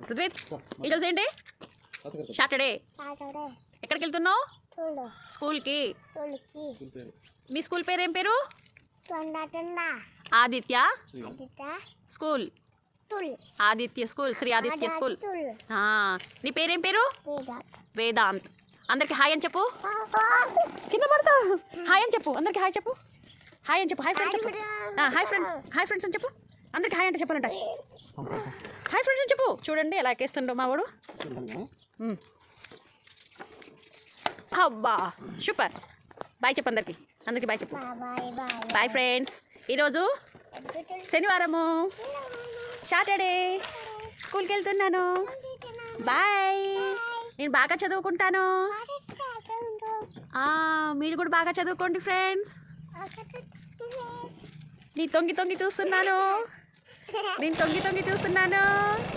రుద్విత్ ఈరోజు ఏంటి? సాటర్డే. ఎక్కడికి వెళ్తున్నావు? స్కూల్కి. మీ స్కూల్ పేరు ఏం పేరు? Aditya school. Aditya school, Shri Aditya school. నీ పేరేం పేరు? వేదాంత్. అందరికి హాయ్ అని చెప్పు. కింద పడతా. హాయ్ అని చెప్పు. అందరికి హాయ్ చెప్పు. హాయ్ అని చెప్పు. హాయ్ ఫ్రెండ్స్ చెప్పు. Hi friends. హాయ్ ఫ్రెండ్స్ అని చెప్పు. అందరికి హాయ్ అంటే చెప్పాలంట. హాయ్ ఫ్రెండ్స్ అని చెప్పు. చూడండి ఎలా ఎక్కేస్తుండో మా వాడు. అబ్బా సూపర్. బాయ్ చెప్పు అందరికి. అందరికి బాయ్ చెప్పు. Bye friends. ఈరోజు శనివారము, సాటర్డే. స్కూల్కి వెళ్తున్నాను. బాయ్. నేను బాగా చదువుకుంటాను. మీరు కూడా బాగా చదువుకోండి ఫ్రెండ్స్. నేను తొంగి తొంగి చూస్తున్నాను.